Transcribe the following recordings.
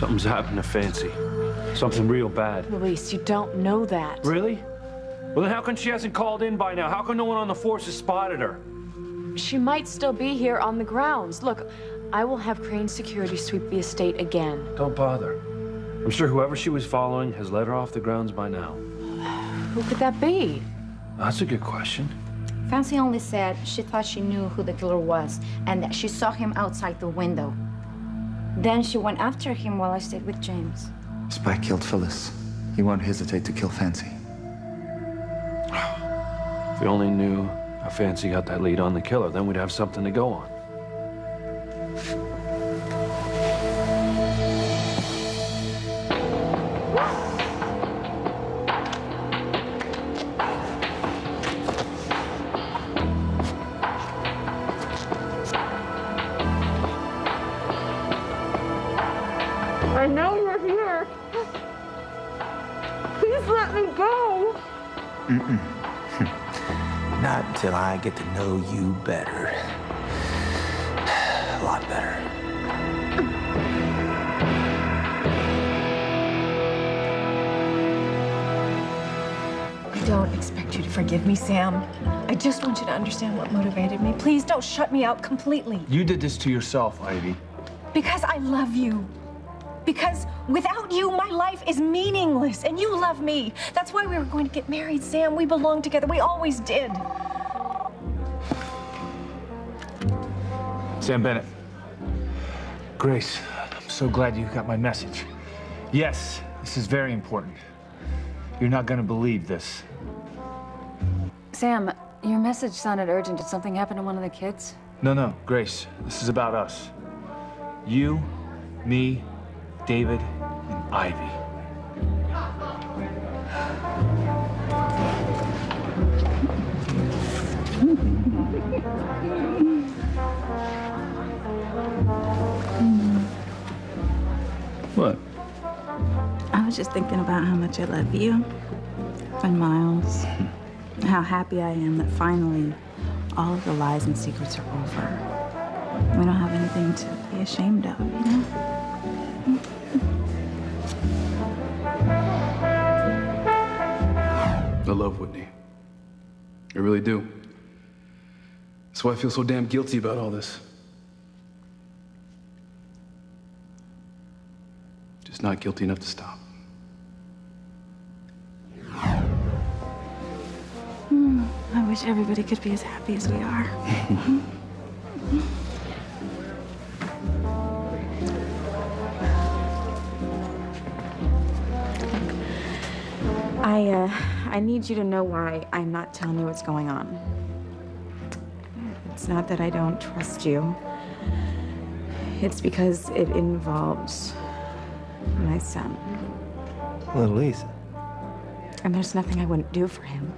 Something's happened to Fancy. Something real bad. Luis, you don't know that. Really? Well, then how come she hasn't called in by now? How come no one on the force has spotted her? She might still be here on the grounds. Look, I will have Crane Security sweep the estate again. Don't bother. I'm sure whoever she was following has let her off the grounds by now. Who could that be? That's a good question. Fancy only said she thought she knew who the killer was and that she saw him outside the window. Then she went after him while I stayed with James. Spy killed Phyllis. He won't hesitate to kill Fancy. If we only knew how Fancy got that lead on the killer, then we'd have something to go on. I know you're here. Please let me go. Not until I get to know you better. A lot better. I don't expect you to forgive me, Sam. I just want you to understand what motivated me. Please don't shut me out completely. You did this to yourself, Ivy. Because I love you. Because without you, my life is meaningless, and you love me. That's why we were going to get married, Sam. We belong together. We always did. Sam Bennett. Grace, I'm so glad you got my message. Yes, this is very important. You're not gonna believe this. Sam, your message sounded urgent. Did something happen to one of the kids? No, Grace, this is about us. You, me, David, and Ivy. What? I was just thinking about how much I love you and Miles. How happy I am that finally all of the lies and secrets are over. We don't have anything to be ashamed of, you know? I love Whitney. I really do. That's why I feel so damn guilty about all this. Just not guilty enough to stop. I wish everybody could be as happy as we are. I need you to know why I'm not telling you what's going on. It's not that I don't trust you. It's because it involves my son. Little Lisa. And there's nothing I wouldn't do for him.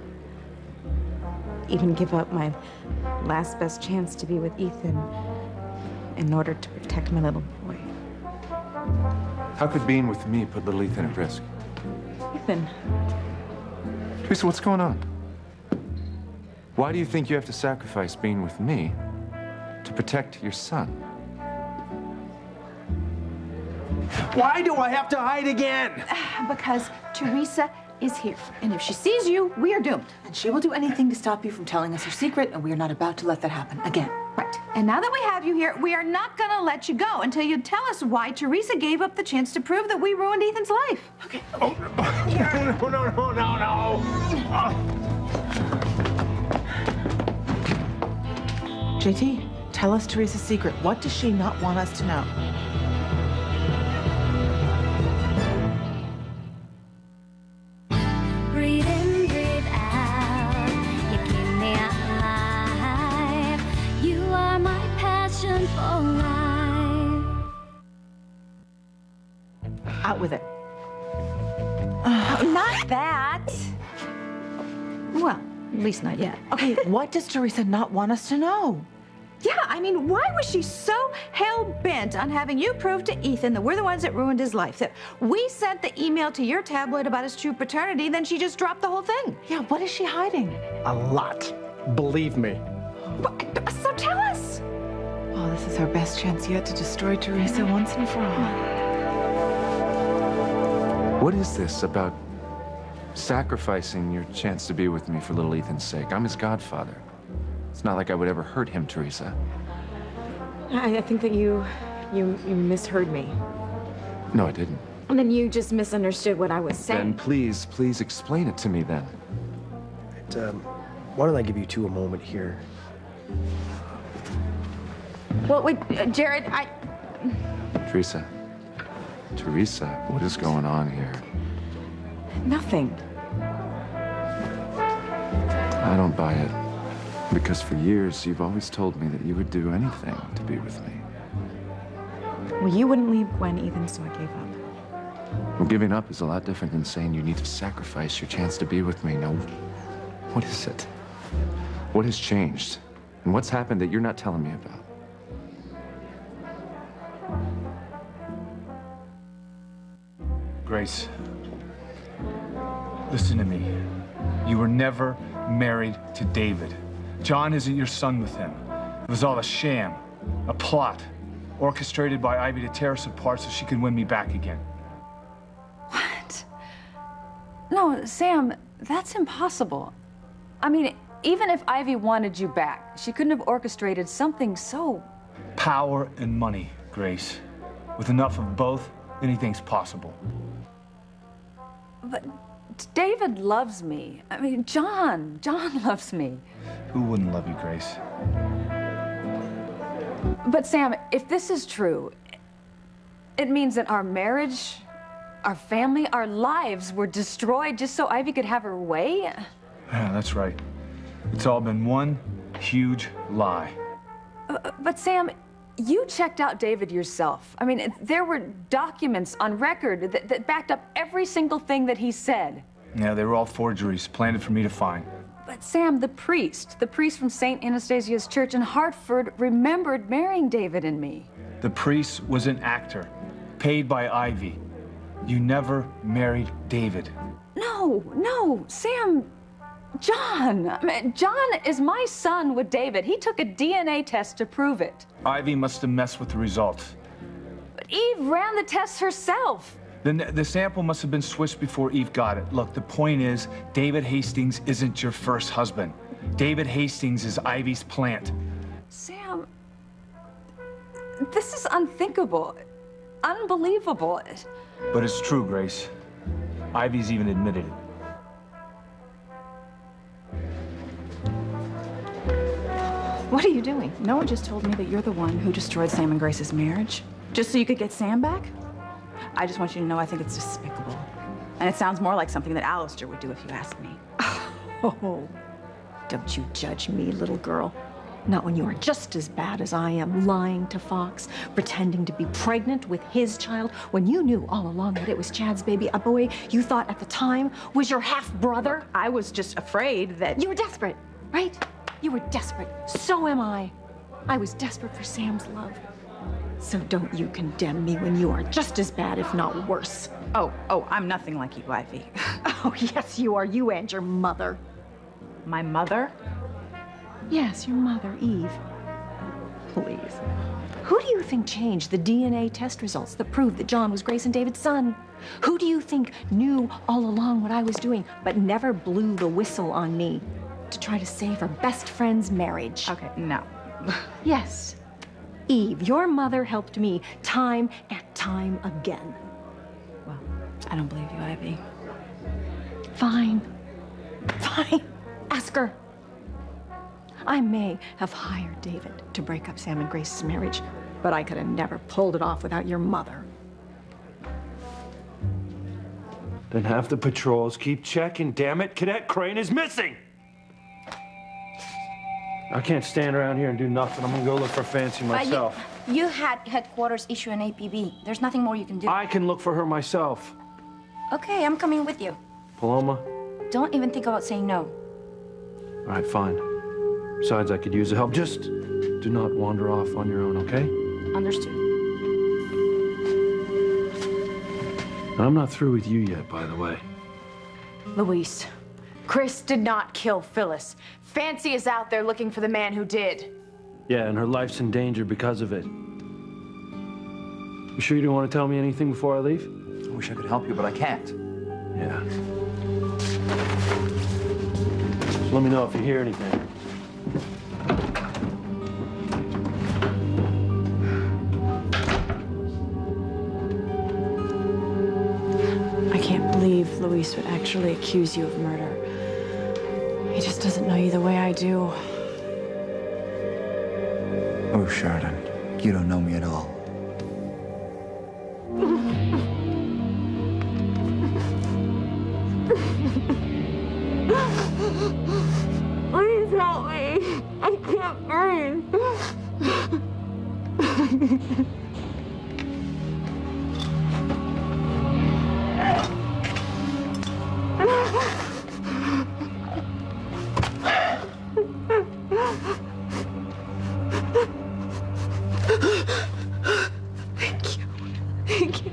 Even give up my last best chance to be with Ethan in order to protect my little boy. How could being with me put little Ethan at risk? Ethan. Teresa, what's going on? Why do you think you have to sacrifice being with me to protect your son? Why do I have to hide again? Because Teresa is here. And if she sees you, we are doomed. And she will do anything to stop you from telling us her secret, and we are not about to let that happen again. Right. And now that we have you here, we are not gonna let you go until you tell us why Teresa gave up the chance to prove that we ruined Ethan's life. Okay. Oh, no. JT, tell us Teresa's secret. What does she not want us to know? Breathe in, breathe out. You keep me alive. You are my passion for life. Out with it. Not that. Well, at least not yet. Okay, what does Teresa not want us to know? Yeah, I mean, why was she so hell-bent on having you prove to Ethan that we're the ones that ruined his life? That we sent the email to your tabloid about his true paternity, then she just dropped the whole thing. Yeah, what is she hiding? A lot. Believe me. So tell us. Oh, this is our best chance yet to destroy Teresa once and for all. What is this about sacrificing your chance to be with me for little Ethan's sake? I'm his godfather. It's not like I would ever hurt him, Teresa. I think that you misheard me. No, I didn't. And then you just misunderstood what I was saying. Then please explain it to me then. Why don't I give you two a moment here? Well, wait, Jared, Teresa, what is going on here? Nothing. I don't buy it. Because for years, you've always told me that you would do anything to be with me. Well, you wouldn't leave Gwen, Ethan, so I gave up. Well, giving up is a lot different than saying you need to sacrifice your chance to be with me. Now, what is it? What has changed? And what's happened that you're not telling me about? Grace, listen to me. You were never married to David. John isn't your son with him. It was all a sham, a plot, orchestrated by Ivy to tear us apart so she could win me back again. What? No, Sam, that's impossible. I mean, even if Ivy wanted you back, she couldn't have orchestrated something so... Power and money, Grace. With enough of both, anything's possible. But David loves me. I mean, John loves me. Who wouldn't love you, Grace? But Sam, if this is true, it means that our marriage, our family, our lives were destroyed just so Ivy could have her way? Yeah, that's right. It's all been one huge lie. But Sam, you checked out David yourself. I mean, there were documents on record that backed up every single thing that he said. Yeah, they were all forgeries, planted for me to find. But Sam, the priest from St. Anastasia's Church in Hartford remembered marrying David and me. The priest was an actor, paid by Ivy. You never married David. No, Sam, John. I mean, John is my son with David. He took a DNA test to prove it. Ivy must have messed with the results. But Eve ran the tests herself. The sample must have been switched before Eve got it. Look, the point is, David Hastings isn't your first husband. David Hastings is Ivy's plant. Sam, this is unthinkable, unbelievable. But it's true, Grace. Ivy's even admitted it. What are you doing? No one just told me that you're the one who destroyed Sam and Grace's marriage, just so you could get Sam back? I just want you to know I think it's despicable. And it sounds more like something that Alistair would do if you asked me. Oh, don't you judge me, little girl. Not when you are just as bad as I am, lying to Fox, pretending to be pregnant with his child, when you knew all along that it was Chad's baby, a boy you thought at the time was your half-brother. I was just afraid that... You were desperate, right? You were desperate. So am I. I was desperate for Sam's love. So don't you condemn me when you are just as bad, if not worse. Oh, I'm nothing like you, Ivy. Oh, yes, you are. You and your mother. My mother? Yes, your mother, Eve. Please. Who do you think changed the DNA test results that proved that John was Grace and David's son? Who do you think knew all along what I was doing, but never blew the whistle on me to try to save her best friend's marriage? Okay, no. Yes. Eve, your mother helped me time and time again. Well, I don't believe you, Ivy. Fine. Ask her. I may have hired David to break up Sam and Grace's marriage, but I could have never pulled it off without your mother. Then have the patrols keep checking, damn it. Cadet Crane is missing! I can't stand around here and do nothing. I'm gonna go look for Fancy myself. You had headquarters issue an APB. There's nothing more you can do. I can look for her myself. Okay, I'm coming with you. Paloma? Don't even think about saying no. All right, fine. Besides, I could use the help. Just do not wander off on your own, okay? Understood. And I'm not through with you yet, by the way. Luis, Chris did not kill Phyllis. Fancy is out there looking for the man who did. Yeah, and her life's in danger because of it. You sure you don't want to tell me anything before I leave? I wish I could help you, but I can't. Yeah. Just let me know if you hear anything. I can't believe Luis would actually accuse you of murder. He just doesn't know you the way I do. Oh, Sheridan, you don't know me at all. Please help me. I can't breathe. Thank you. Thank you.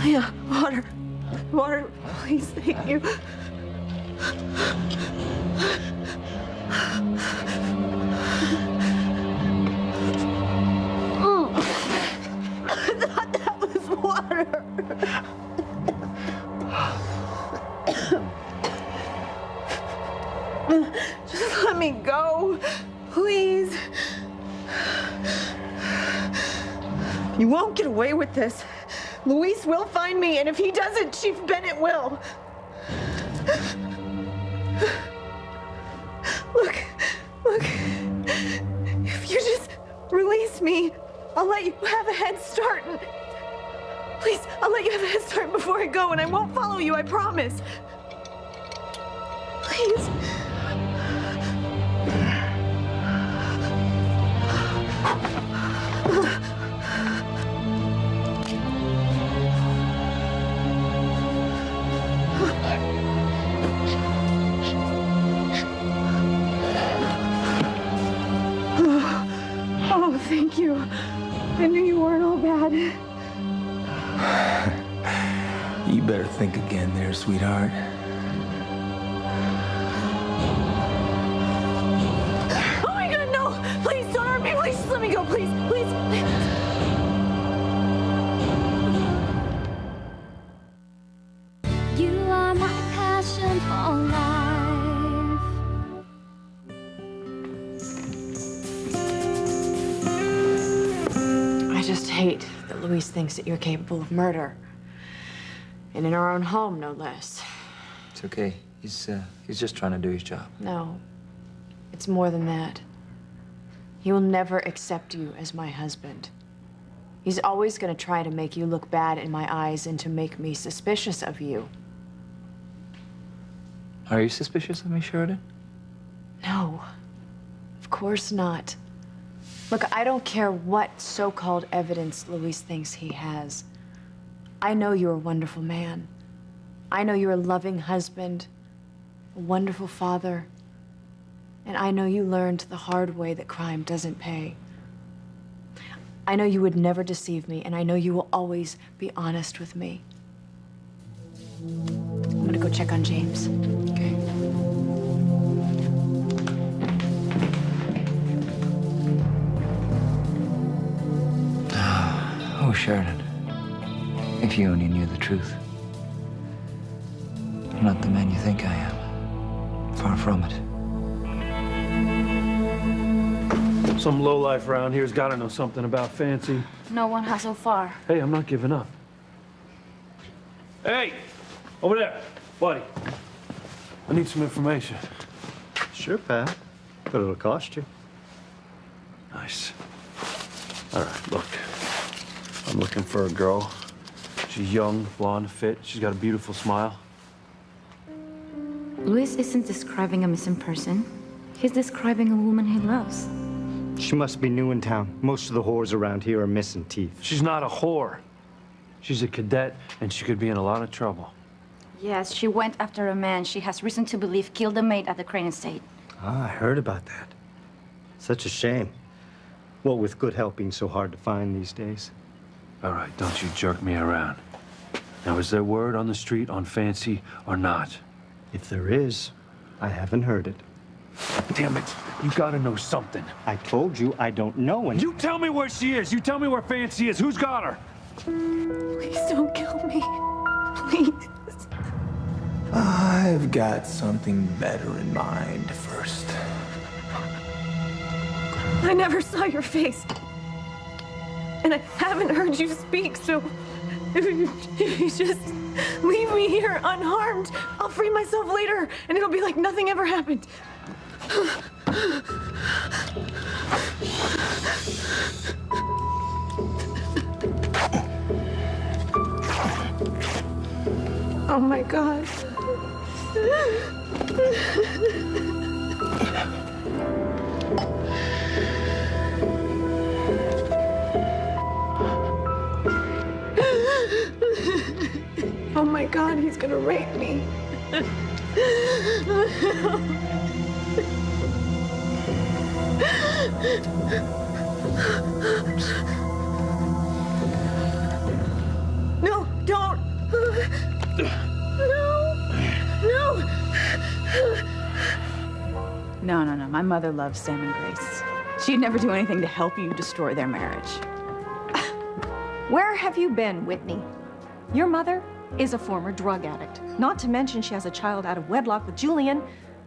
Yeah, water. Water, please. Thank you. I thought that was water. Just let me go, please. You won't get away with this. Luis will find me, and if he doesn't, Chief Bennett will. Look. If you just release me, I'll let you have a head start. And please, I'll let you have a head start before I go, and I won't follow you, I promise. Please. Oh, thank you. I knew you weren't all bad. You better think again there, sweetheart. Oh my God, no! Please don't hurt me. Please just let me go. Please. You are my passion for life. I just hate that Luis thinks that you're capable of murder. And in our own home, no less. It's okay. He's just trying to do his job. No, it's more than that. He will never accept you as my husband. He's always going to try to make you look bad in my eyes and to make me suspicious of you. Are you suspicious of me, Sheridan? No, of course not. Look, I don't care what so-called evidence Luis thinks he has. I know you're a wonderful man. I know you're a loving husband, a wonderful father. And I know you learned the hard way that crime doesn't pay. I know you would never deceive me, and I know you will always be honest with me. I'm gonna go check on James. Okay. Oh, Sheridan, if you only knew the truth. I'm not the man you think I am. Far from it. Some lowlife around here's got to know something about Fancy. No one has so far. Hey, I'm not giving up. Hey, over there, buddy. I need some information. Sure, pal. But it'll cost you. Nice. All right, look. I'm looking for a girl. She's young, blonde, fit. She's got a beautiful smile. Luis isn't describing a missing person. He's describing a woman he loves. She must be new in town. Most of the whores around here are missing teeth. She's not a whore. She's a cadet, and she could be in a lot of trouble. Yes, she went after a man she has reason to believe killed a maid at the Crane estate. Ah, I heard about that. Such a shame. What with good help being so hard to find these days. All right, don't you jerk me around. Now, is there word on the street on Fancy or not? If there is, I haven't heard it. Damn it. You gotta know something. I told you I don't know. And You tell me where she is. You tell me where Fancy is. Who's got her? Please don't kill me. Please. I've got something better in mind first. I never saw your face. And I haven't heard you speak, so if you just leave me here unharmed, I'll free myself later, and it'll be like nothing ever happened. Oh my God. Oh my God, he's gonna rape me. No, don't. No, no, no. My mother loves Sam and Grace. She'd never do anything to help you destroy their marriage. Where have you been, Whitney? Your mother is a former drug addict. Not to mention she has a child out of wedlock with Julian.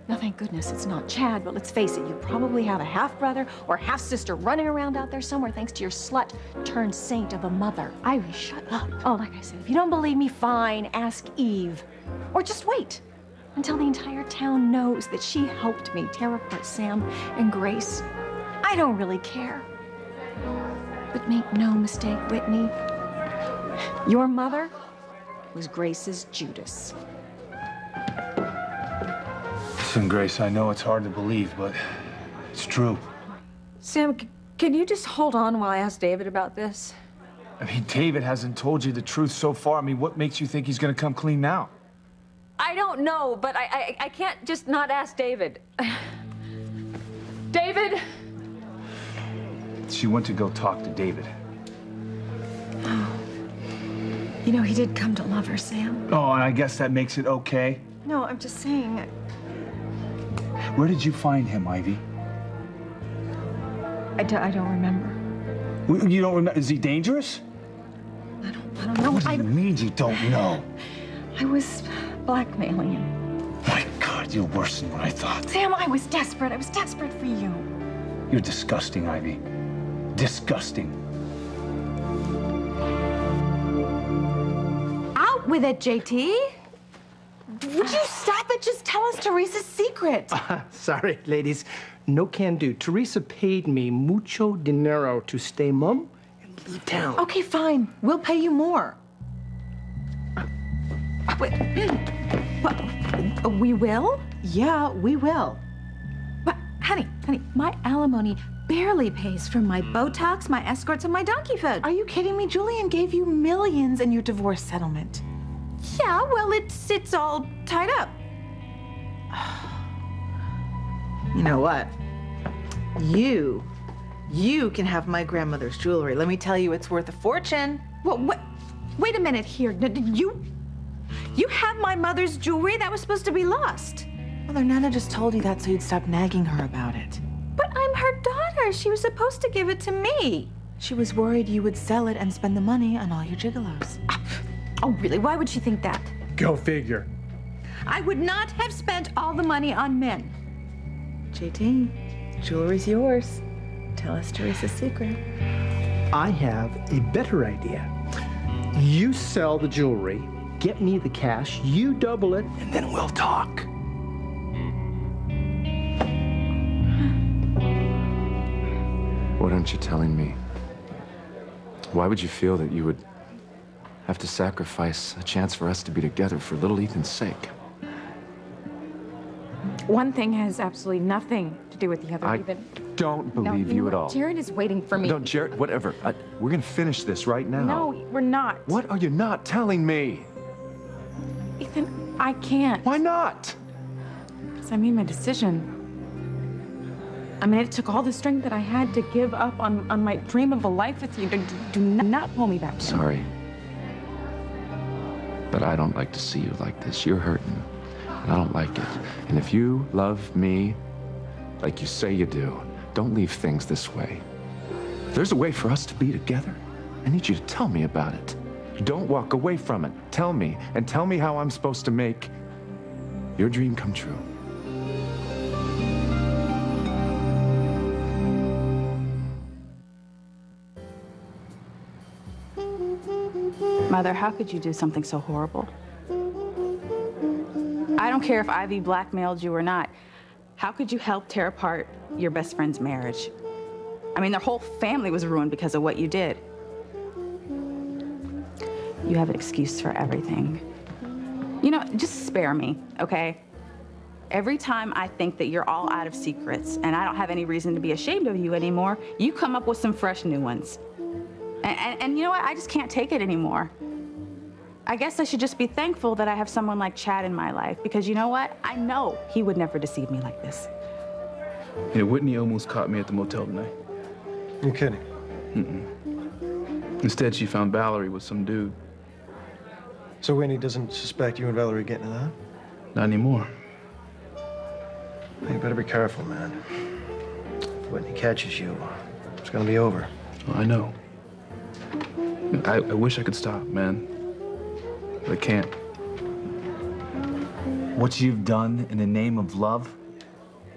Now, thank goodness it's not Chad, but let's face it, you probably have a half-brother or half-sister running around out there somewhere thanks to your slut-turned-saint of a mother. Ivy, shut up. Oh, like I said, if you don't believe me, fine, ask Eve. Or just wait until the entire town knows that she helped me tear apart Sam and Grace. I don't really care. But make no mistake, Whitney, your mother was Grace's Judas. Listen, Grace, I know it's hard to believe, but it's true. Sam, can you just hold on while I ask David about this? I mean, David hasn't told you the truth so far. I mean, what makes you think he's gonna come clean now? I don't know, but I can't just not ask David. David? She went to go talk to David. You know, he did come to love her, Sam. Oh, and I guess that makes it okay? No, I'm just saying. Where did you find him, Ivy? I don't remember. You don't remember? Is he dangerous? I don't know. What do you mean you don't know? I was blackmailing him. My God, you're worse than what I thought. Sam, I was desperate. I was desperate for you. You're disgusting, Ivy. Disgusting. Out with it, JT. Would you stop it? Just tell us Teresa's secret. Sorry, ladies. No can do. Teresa paid me mucho dinero to stay mum and leave town. Okay, fine. We'll pay you more. Wait. What? We will? Yeah, we will. But, honey, my alimony barely pays for my Botox, my escorts, and my donkey food. Are you kidding me? Julian gave you millions in your divorce settlement. Yeah, well, it's all tied up. You know what? You can have my grandmother's jewelry. Let me tell you, it's worth a fortune. Well, wait a minute here. You have my mother's jewelry that was supposed to be lost. Mother Nana just told you that so you'd stop nagging her about it. But I'm her daughter. She was supposed to give it to me. She was worried you would sell it and spend the money on all your gigolos. Oh, really? Why would she think that? Go figure. I would not have spent all the money on men. JT, jewelry's yours. Tell us Teresa's secret. I have a better idea. You sell the jewelry, get me the cash, you double it, and then we'll talk. What aren't you telling me? Why would you feel that you would have to sacrifice a chance for us to be together for little Ethan's sake? One thing has absolutely nothing to do with the other. I don't believe you at all. Jared is waiting for me. No, Jared, whatever. We're gonna finish this right now. No, we're not. What are you not telling me? Ethan, I can't. Why not? Because I made my decision. I mean, it took all the strength that I had to give up on my dream of a life with you. Do not pull me back. Sorry. But I don't like to see you like this. You're hurting. And I don't like it. And if you love me, like you say you do. Don't leave things this way. If there's a way for us to be together, I need you to tell me about it. Don't walk away from it. Tell me, and tell me how I'm supposed to make your dream come true. Mother, how could you do something so horrible? I don't care if Ivy blackmailed you or not. How could you help tear apart your best friend's marriage? I mean, their whole family was ruined because of what you did. You have an excuse for everything. You know, just spare me, okay? Every time I think that you're all out of secrets and I don't have any reason to be ashamed of you anymore, you come up with some fresh new ones. And you know what? I just can't take it anymore. I guess I should just be thankful that I have someone like Chad in my life, because you know what? I know he would never deceive me like this. Yeah, Whitney almost caught me at the motel tonight. You're kidding. Mm-mm. Instead, she found Valerie with some dude. So Whitney doesn't suspect you and Valerie getting it out? Not anymore. You better be careful, man. If Whitney catches you, it's gonna be over. Well, I know. I wish I could stop, man. But I can't. What you've done in the name of love,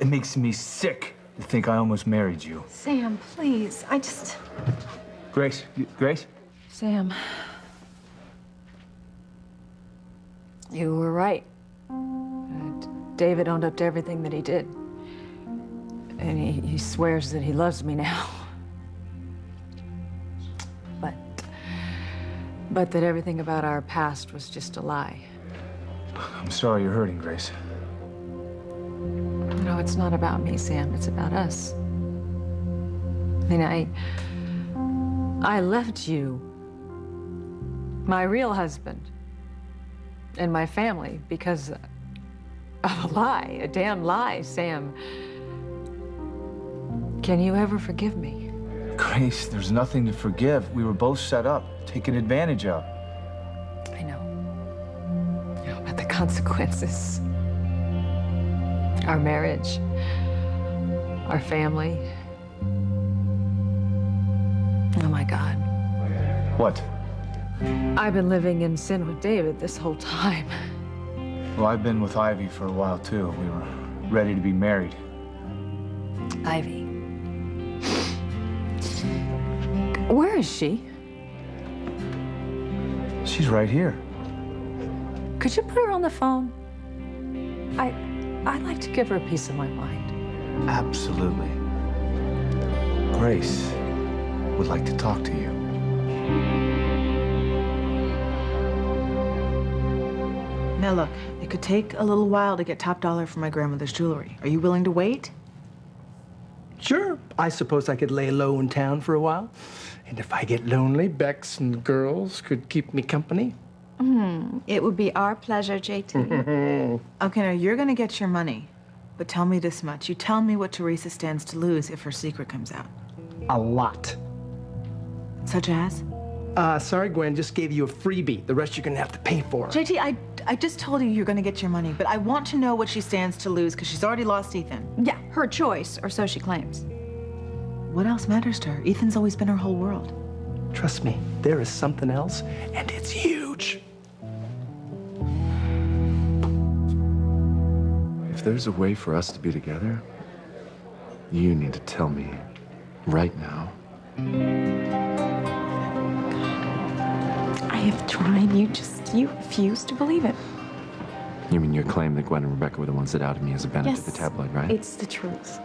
it makes me sick to think I almost married you. Sam, please. Grace, Grace? Sam. You were right. David owned up to everything that he did. And he swears that he loves me now. But that everything about our past was just a lie. I'm sorry you're hurting, Grace. No, it's not about me, Sam. It's about us. I mean, I left you, my real husband, and my family because of a lie, a damn lie, Sam. Can you ever forgive me? Grace, there's nothing to forgive. We were both set up, taken advantage of. I know. But the consequences. Our marriage. Our family. Oh my God. What? I've been living in sin with David this whole time. Well, I've been with Ivy for a while, too. We were ready to be married. Ivy. Where is she? She's right here. Could you put her on the phone? I'd like to give her a piece of my mind. Absolutely. Grace would like to talk to you. Now look, it could take a little while to get top dollar for my grandmother's jewelry. Are you willing to wait? Sure. I suppose I could lay low in town for a while. And if I get lonely, Bex and the girls could keep me company. It would be our pleasure, JT. Okay, now you're gonna get your money. But tell me this much. You tell me what Teresa stands to lose if her secret comes out. A lot. Such as? Sorry, Gwen, just gave you a freebie. The rest you're gonna have to pay for. JT, I just told you you're gonna get your money, but I want to know what she stands to lose because she's already lost Ethan. Yeah, her choice, or so she claims. What else matters to her? Ethan's always been her whole world. Trust me, there is something else, and it's huge. If there's a way for us to be together, you need to tell me right now. I have tried. You refuse to believe it. You mean your claim that Gwen and Rebecca were the ones that outed me as a Bennett Yes, to the tabloid, right? It's the truth.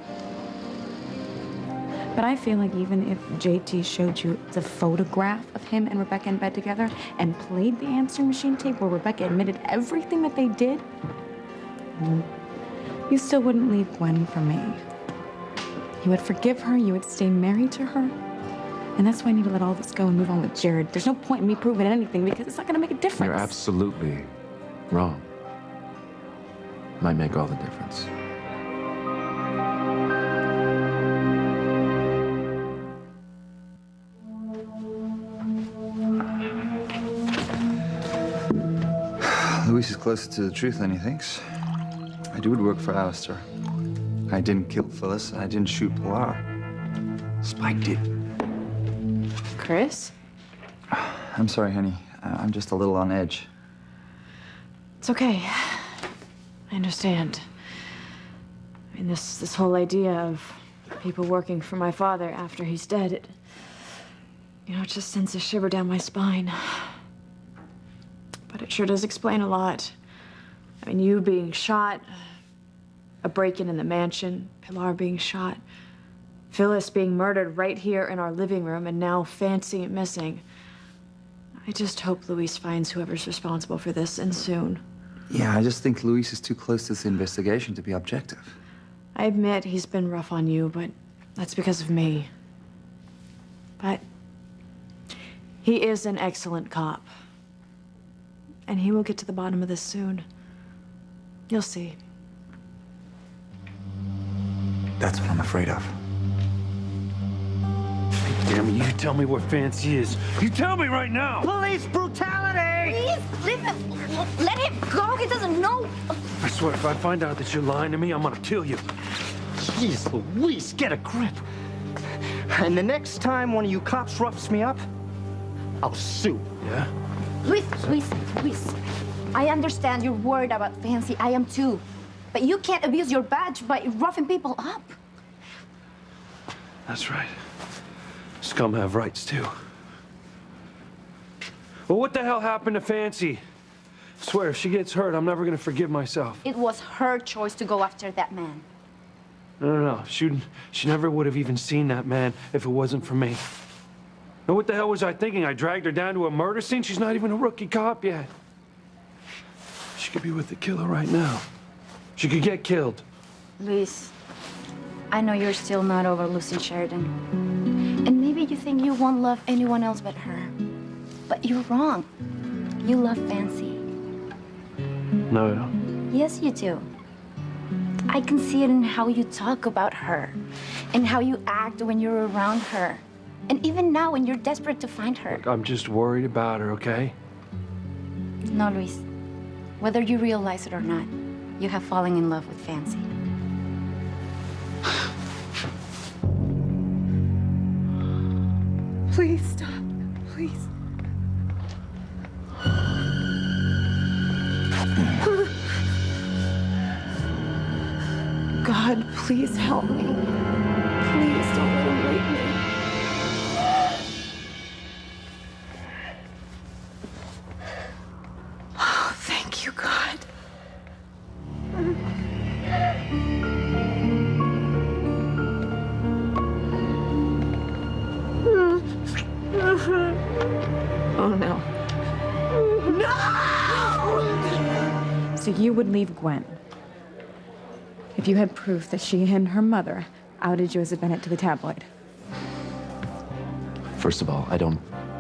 But I feel like even if JT showed you the photograph of him and Rebecca in bed together and played the answering machine tape where Rebecca admitted everything that they did, you still wouldn't leave Gwen for me. You would forgive her, you would stay married to her. And that's why I need to let all this go and move on with Jared. There's no point in me proving anything because it's not gonna make a difference. You're absolutely wrong. Might make all the difference. Luis is closer to the truth than he thinks. I do work for Alistair. I didn't kill Phyllis. I didn't shoot Pilar. Spike did. Chris? I'm sorry, honey. I'm just a little on edge. It's okay. I understand. I mean, this whole idea of people working for my father after he's dead, it just sends a shiver down my spine. But it sure does explain a lot. I mean, you being shot, a break-in in the mansion, Pilar being shot, Phyllis being murdered right here in our living room, and now Fancy missing. I just hope Luis finds whoever's responsible for this, and soon. Yeah, I just think Luis is too close to this investigation to be objective. I admit he's been rough on you, but that's because of me. But he is an excellent cop. And he will get to the bottom of this soon. You'll see. That's what I'm afraid of. Damn it, you tell me where Fancy is. You tell me right now! Police brutality! Please, leave him. Let him go. He doesn't know. I swear, if I find out that you're lying to me, I'm gonna kill you. Jeez Louise, get a grip. And the next time one of you cops roughs me up, I'll sue. Yeah? Luis, I understand you're worried about Fancy. I am too. But you can't abuse your badge by roughing people up. That's right. Scum have rights, too. Well, what the hell happened to Fancy? I swear, if she gets hurt, I'm never gonna forgive myself. It was her choice to go after that man. No. She never would have even seen that man if it wasn't for me. Now, what the hell was I thinking? I dragged her down to a murder scene? She's not even a rookie cop yet. She could be with the killer right now. She could get killed. Luis, I know you're still not over losing Sheridan. And maybe you think you won't love anyone else but her. But you're wrong. You love Fancy. No, I don't. Yes, you do. I can see it in how you talk about her, and how you act when you're around her. And even now when you're desperate to find her. Look, I'm just worried about her, okay? No, Luis. Whether you realize it or not, you have fallen in love with Fancy. Please stop. Please. God, please help me. Please don't let him rape me. Oh, thank you, God. Oh, no. No! So you would leave Gwen if you had proof that she and her mother outed Joseph Bennett to the tabloid? First of all, I don't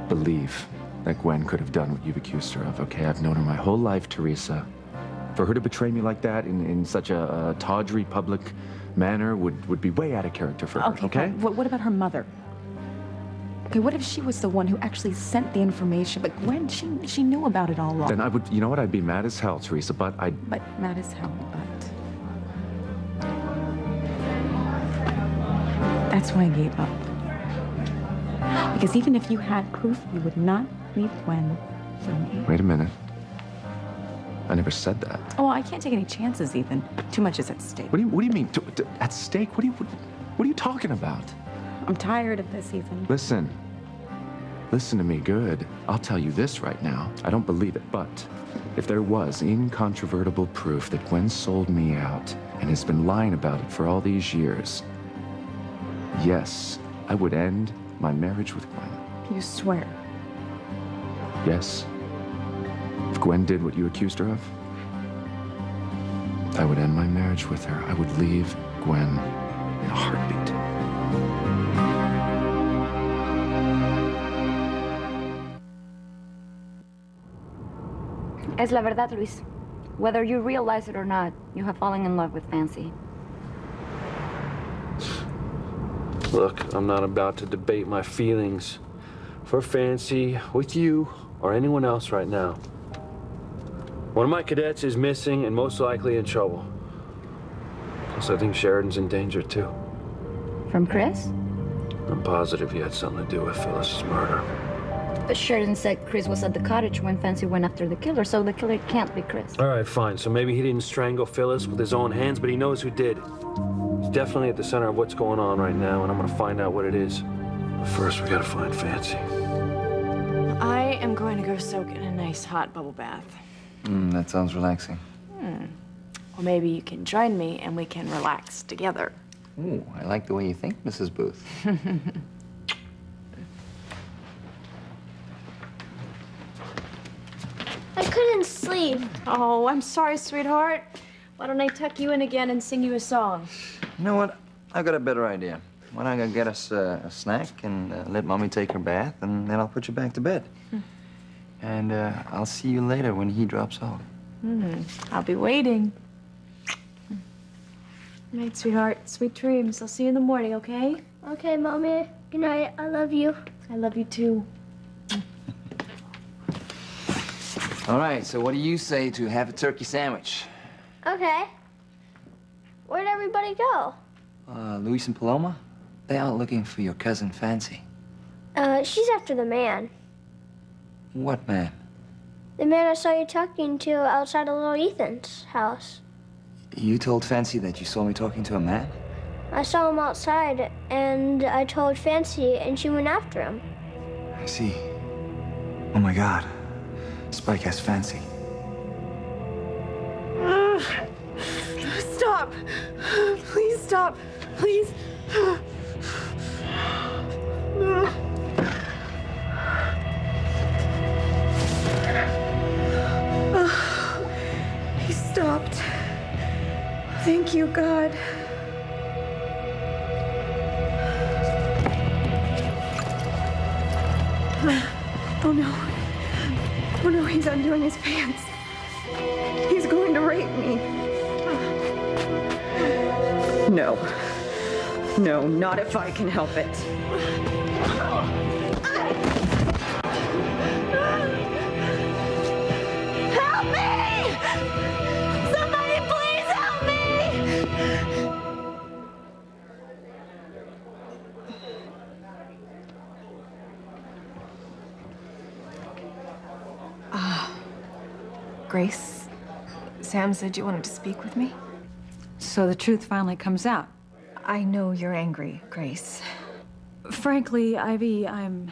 believe that Gwen could have done what you've accused her of, okay? I've known her my whole life, Teresa. For her to betray me like that in such a tawdry public manner would be way out of character for her, okay? What about her mother? Okay, what if she was the one who actually sent the information, but Gwen, she knew about it all along? Then I would, you know what, I'd be mad as hell, Teresa, but I'd... But mad as hell, but... That's why I gave up. Because even if you had proof, you would not leave Gwen for me. Wait a minute. I never said that. Oh, I can't take any chances, Ethan. Too much is at stake. What do you mean, at stake? What are you talking about? I'm tired of this, Ethan. Listen to me good. I'll tell you this right now. I don't believe it, but if there was incontrovertible proof that Gwen sold me out and has been lying about it for all these years, yes, I would end my marriage with Gwen. You swear? Yes. If Gwen did what you accused her of, I would end my marriage with her. I would leave Gwen in a heartbeat. Es la verdad, Luis. Whether you realize it or not, you have fallen in love with Fancy. Look, I'm not about to debate my feelings for Fancy with you or anyone else right now. One of my cadets is missing and most likely in trouble. Plus, I think Sheridan's in danger, too. From Chris? I'm positive he had something to do with Phyllis's murder. But Sheridan said Chris was at the cottage when Fancy went after the killer, so the killer can't be Chris. All right, fine. So maybe he didn't strangle Phyllis with his own hands, but he knows who did. He's definitely at the center of what's going on right now, and I'm gonna find out what it is. But first, we gotta find Fancy. I am going to go soak in a nice hot bubble bath. That sounds relaxing. Or maybe you can join me and we can relax together. Ooh, I like the way you think, Mrs. Booth. I couldn't sleep. Oh, I'm sorry, sweetheart. Why don't I tuck you in again and sing you a song? You know what? I've got a better idea. Why don't I go get us a snack and let Mommy take her bath, and then I'll put you back to bed. And I'll see you later when he drops off. I'll be waiting. Good night, sweetheart. Sweet dreams. I'll see you in the morning, okay? Okay, Mommy. Good night. I love you. I love you too. All right, so what do you say to have a turkey sandwich? Okay. Where'd everybody go? Luis and Paloma? They're out looking for your cousin Fancy. She's after the man. What man? The man I saw you talking to outside of little Ethan's house. You told Fancy that you saw me talking to a man? I saw him outside, and I told Fancy, and she went after him. I see. Oh my God. Spike has Fancy. Stop! Please stop. Please. He stopped. Thank you, God. Oh no. Oh no, he's undoing his pants. He's going to rape me. No. No, not if I can help it. Help me! Somebody please help me! Grace, Sam said you wanted to speak with me. So the truth finally comes out. I know you're angry, Grace. Frankly, Ivy, I'm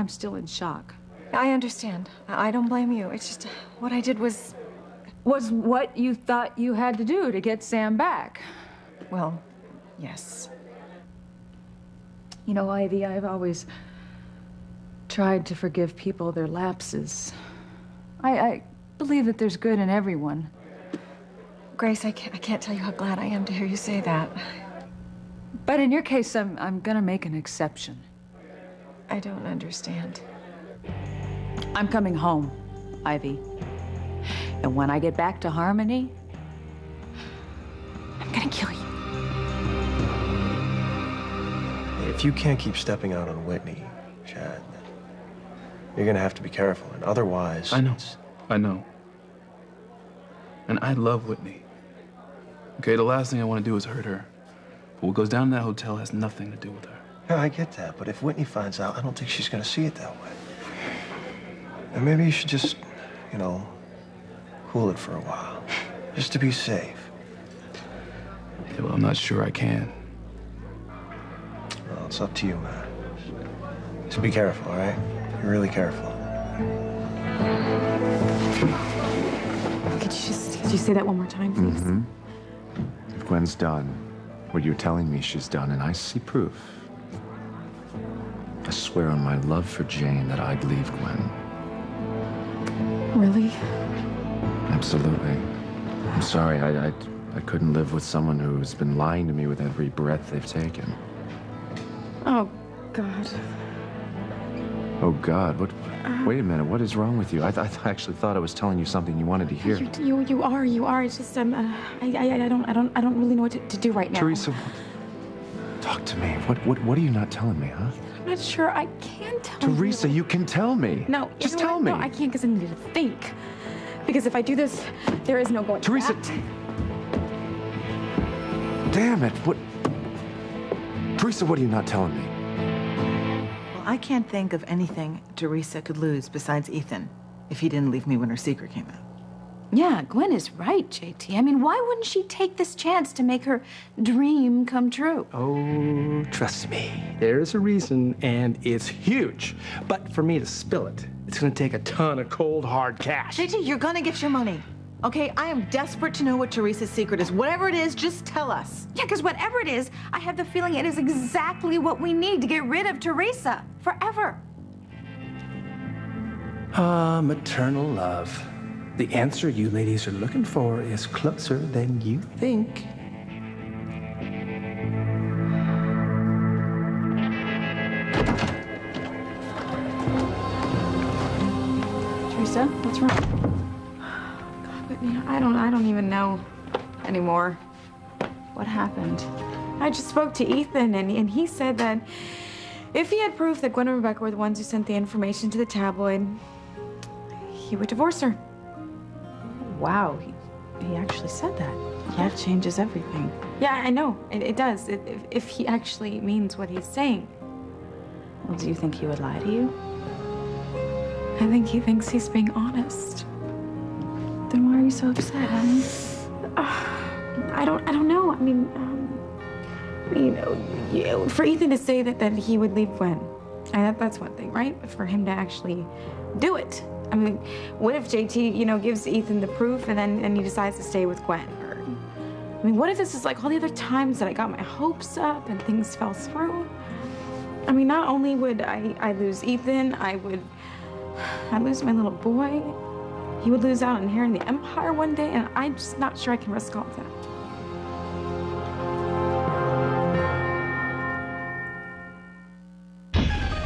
still in shock. I understand. I don't blame you. It's just what I did was what you thought you had to do to get Sam back. Well, yes. You know, Ivy, I've always tried to forgive people their lapses. I believe that there's good in everyone. Grace, I can't tell you how glad I am to hear you say that. But in your case, I'm gonna make an exception. I don't understand. I'm coming home, Ivy. And when I get back to Harmony, I'm gonna kill you. If you can't keep stepping out on Whitney, Chad, you're gonna have to be careful, and otherwise... I know. And I love Whitney. Okay, the last thing I want to do is hurt her. But what goes down in that hotel has nothing to do with her. Yeah, I get that, but if Whitney finds out, I don't think she's gonna see it that way. And maybe you should just, you know, cool it for a while, just to be safe. Yeah, well, I'm not sure I can. Well, it's up to you, man. So be careful, all right? Be really careful. Could you say that one more time, please? If Gwen's done what you're telling me she's done, and I see proof, I swear on my love for Jane that I'd leave Gwen. Really? Absolutely. I'm sorry, I couldn't live with someone who's been lying to me with every breath they've taken. Oh, God. Oh, God, what? Wait a minute, what is wrong with you? I actually thought I was telling you something you wanted to hear. You are. It's just, I don't really know what to do right now. Teresa, talk to me. What are you not telling me, huh? I'm not sure I can tell you. Teresa, you can tell me. No. Just tell me. No, I can't because I need to think. Because if I do this, there is no going Teresa. back. Damn it, what? Teresa, what are you not telling me? Well, I can't think of anything Teresa could lose besides Ethan if he didn't leave me when her secret came out. Yeah, Gwen is right, JT. I mean, why wouldn't she take this chance to make her dream come true? Oh, trust me, there's a reason, and it's huge. But for me to spill it, it's gonna take a ton of cold, hard cash. JT, you're gonna get your money. Okay, I am desperate to know what Teresa's secret is. Whatever it is, just tell us. Yeah, because whatever it is, I have the feeling it is exactly what we need to get rid of Teresa forever. Maternal love. The answer you ladies are looking for is closer than you think. Teresa, what's wrong? I don't even know anymore what happened. I just spoke to Ethan, and he said that if he had proof that Gwen and Rebecca were the ones who sent the information to the tabloid, he would divorce her. Wow, he actually said that. Yeah, it changes everything. Yeah, I know. It does. If he actually means what he's saying. Well, do you think he would lie to you? I think he thinks he's being honest. Then why are you so upset, honey? I don't know. I mean, for Ethan to say that he would leave Gwen, that's one thing, right? But for him to actually do it. I mean, what if JT, gives Ethan the proof and he decides to stay with Gwen? Or, I mean, what if this is like all the other times that I got my hopes up and things fell through? I mean, not only would I lose Ethan, I'd lose my little boy. He would lose out on inheriting the empire one day, and I'm just not sure I can risk all of that.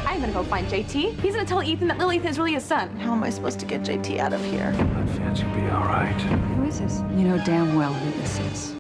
I'm gonna go find JT. He's gonna tell Ethan that little Ethan is really his son. How am I supposed to get JT out of here? Let Fancy be all right. Who is this? You know damn well who this is.